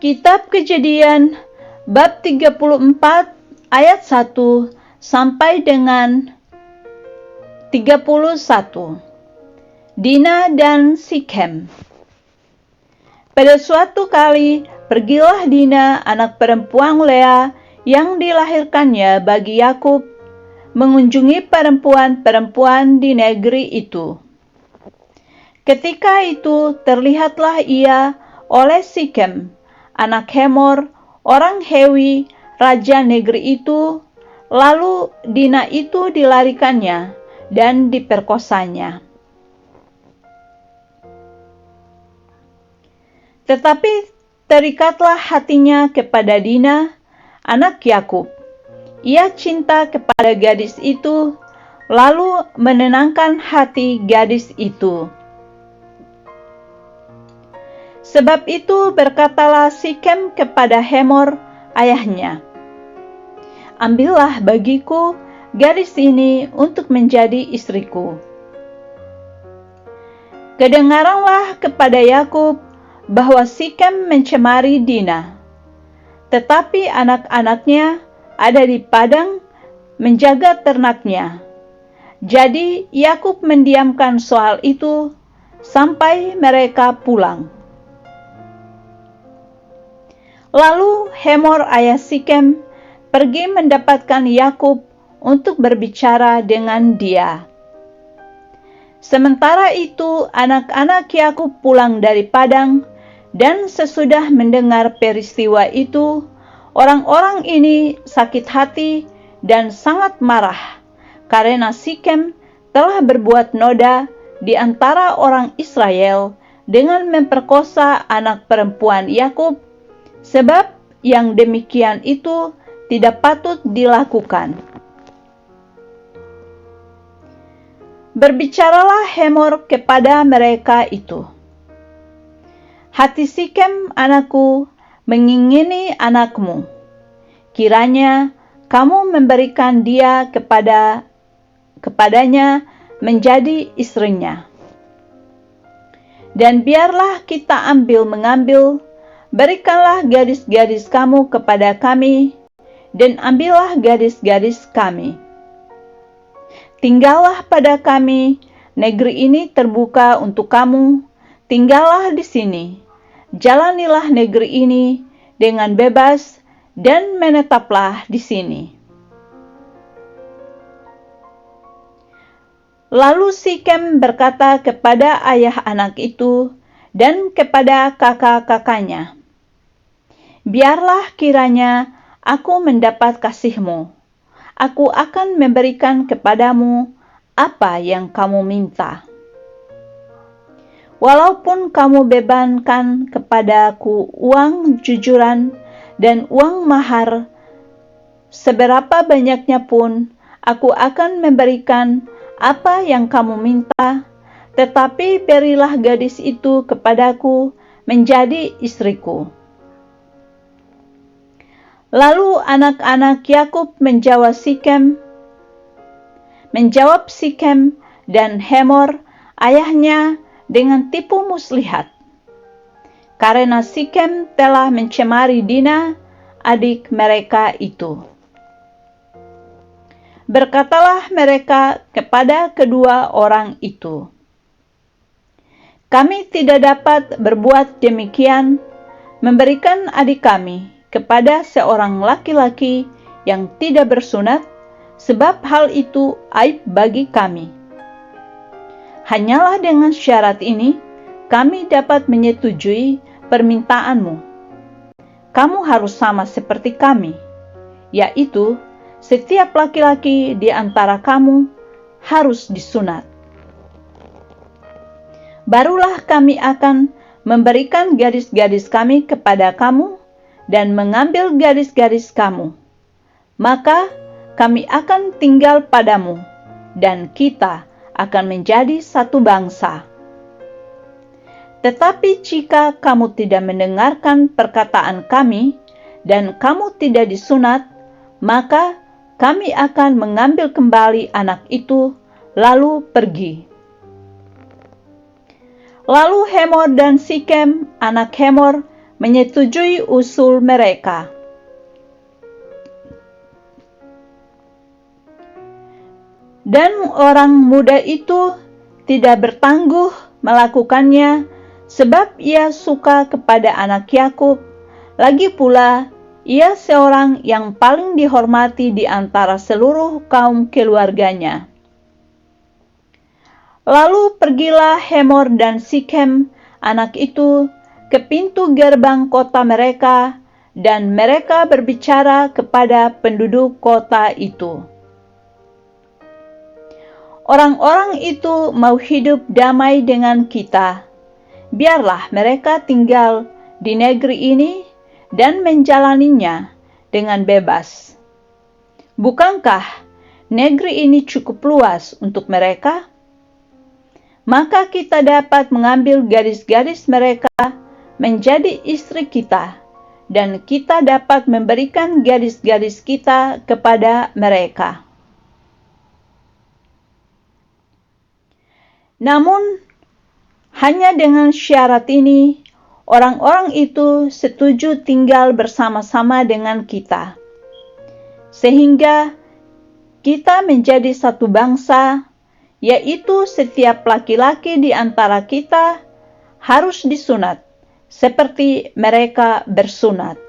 Kitab Kejadian bab 34 ayat 1 sampai dengan 31. Dina dan Sikem. Pada suatu kali pergilah Dina, anak perempuan Lea yang dilahirkannya bagi Yakub, mengunjungi perempuan-perempuan di negeri itu. Ketika itu terlihatlah ia oleh Sikem, anak Hemor, orang Hewi, raja negeri itu. Lalu Dina itu dilarikannya dan diperkosanya. Tetapi terikatlah hatinya kepada Dina, anak Yakub. Ia cinta kepada gadis itu, lalu menenangkan hati gadis itu. Sebab itu berkatalah Sikem kepada Hemor, ayahnya, "Ambillah bagiku gadis ini untuk menjadi istriku." Kedengaranlah kepada Yakub bahwa Sikem mencemari Dina, tetapi anak-anaknya ada di padang menjaga ternaknya. Jadi Yakub mendiamkan soal itu sampai mereka pulang. Lalu Hemor ayah Sikem pergi mendapatkan Yakub untuk berbicara dengan dia. Sementara itu anak-anak Yakub pulang dari padang, dan sesudah mendengar peristiwa itu, orang-orang ini sakit hati dan sangat marah karena Sikem telah berbuat noda di antara orang Israel dengan memperkosa anak perempuan Yakub, sebab yang demikian itu tidak patut dilakukan. Berbicaralah Hemor kepada mereka itu, "Hati Sikem anakku mengingini anakmu. Kiranya kamu memberikan dia kepadanya menjadi istrinya. Dan biarlah kita mengambil, berikanlah gadis-gadis kamu kepada kami, dan ambillah gadis-gadis kami. Tinggallah pada kami, negeri ini terbuka untuk kamu, tinggallah di sini. Jalanilah negeri ini dengan bebas dan menetaplah di sini." Lalu Sikem berkata kepada ayah anak itu dan kepada kakak-kakaknya, "Biarlah kiranya aku mendapat kasihmu. Aku akan memberikan kepadamu apa yang kamu minta. Walaupun kamu bebankan kepadaku uang jujuran dan uang mahar, seberapa banyaknya pun aku akan memberikan apa yang kamu minta, tetapi berilah gadis itu kepadaku menjadi istriku." Lalu anak-anak Yakub menjawab Sikem dan Hemor ayahnya dengan tipu muslihat, karena Sikem telah mencemari Dina, adik mereka itu. Berkatalah mereka kepada kedua orang itu, "Kami tidak dapat berbuat demikian, memberikan adik kami kepada seorang laki-laki yang tidak bersunat, sebab hal itu aib bagi kami. Hanyalah dengan syarat ini kami dapat menyetujui permintaanmu. Kamu harus sama seperti kami, yaitu setiap laki-laki di antara kamu harus disunat. Barulah kami akan memberikan gadis-gadis kami kepada kamu dan mengambil gadis-gadis kamu. Maka kami akan tinggal padamu, dan kita akan menjadi satu bangsa. Tetapi jika kamu tidak mendengarkan perkataan kami, dan kamu tidak disunat, maka kami akan mengambil kembali anak itu, lalu pergi." Lalu Hemor dan Sikem, anak Hemor, menyetujui usul mereka. Dan orang muda itu tidak bertangguh melakukannya sebab ia suka kepada anak Yakub. Lagi pula, ia seorang yang paling dihormati di antara seluruh kaum keluarganya. Lalu pergilah Hemor dan Sikem, anak itu, ke pintu gerbang kota mereka, dan mereka berbicara kepada penduduk kota itu. Orang-orang itu mau hidup damai dengan kita. Biarlah mereka tinggal di negeri ini dan menjalaninya dengan bebas. Bukankah negeri ini cukup luas untuk mereka? Maka kita dapat mengambil gadis-gadis mereka menjadi istri kita, dan kita dapat memberikan gadis-gadis kita kepada mereka. Namun, hanya dengan syarat ini, orang-orang itu setuju tinggal bersama-sama dengan kita, sehingga kita menjadi satu bangsa, yaitu setiap laki-laki di antara kita harus disunat, seperti mereka bersunat.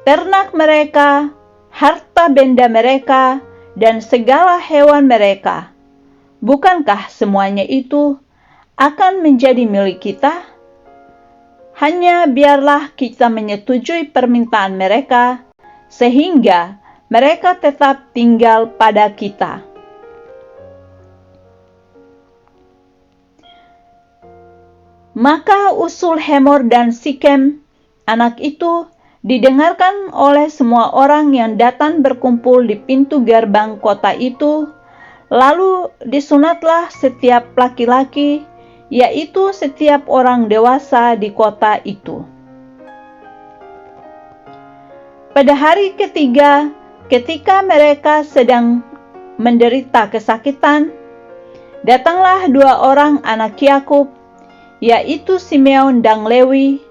Ternak mereka, harta benda mereka, dan segala hewan mereka, bukankah semuanya itu akan menjadi milik kita? Hanya biarlah kita menyetujui permintaan mereka, sehingga mereka tetap tinggal pada kita. Maka usul Hemor dan Sikem, anak itu, didengarkan oleh semua orang yang datang berkumpul di pintu gerbang kota itu. Lalu disunatlah setiap laki-laki, yaitu setiap orang dewasa di kota itu. Pada hari ketiga, ketika mereka sedang menderita kesakitan, datanglah dua orang anak Yakub, yaitu Simeon dan Lewi,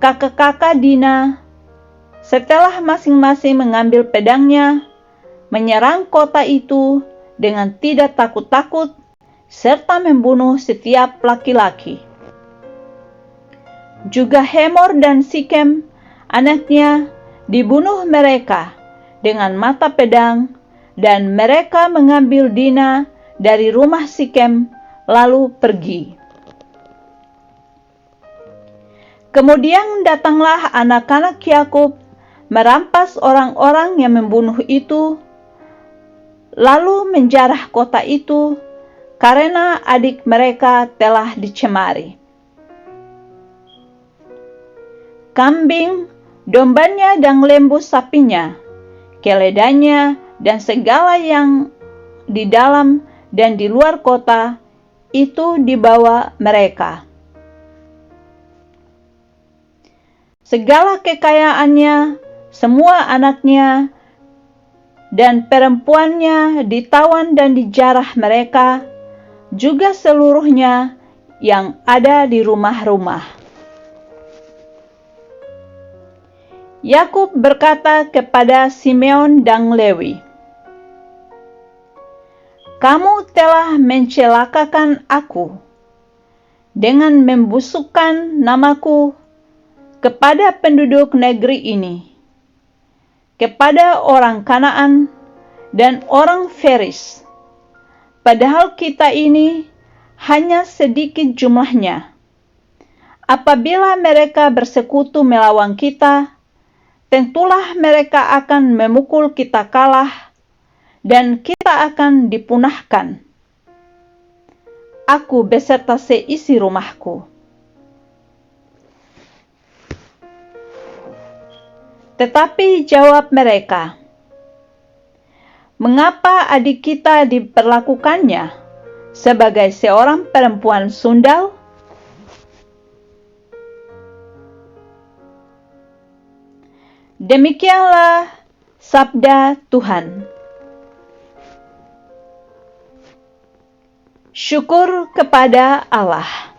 kakak-kakak Dina. Setelah masing-masing mengambil pedangnya, menyerang kota itu dengan tidak takut-takut, serta membunuh setiap laki-laki. Juga Hemor dan Sikem, anaknya, dibunuh mereka dengan mata pedang, dan mereka mengambil Dina dari rumah Sikem, lalu pergi. Kemudian datanglah anak-anak Yakub, merampas orang-orang yang membunuh itu, lalu menjarah kota itu, karena adik mereka telah dicemari. Kambing, dombanya dan lembu sapinya, keledanya, dan segala yang di dalam dan di luar kota, itu dibawa mereka. Segala kekayaannya, semua anaknya, dan perempuannya ditawan dan dijarah mereka, juga seluruhnya yang ada di rumah-rumah. Yakub berkata kepada Simeon dan Lewi, "Kamu telah mencelakakan aku dengan membusukkan namaku kepada penduduk negeri ini, kepada orang Kanaan dan orang Feris, padahal kita ini hanya sedikit jumlahnya. Apabila mereka bersekutu melawan kita, tentulah mereka akan memukul kita kalah, dan kita akan dipunahkan, aku beserta seisi rumahku." Tetapi jawab mereka, "Mengapa adik kita diperlakukannya sebagai seorang perempuan sundal?" Demikianlah sabda Tuhan. Syukur kepada Allah.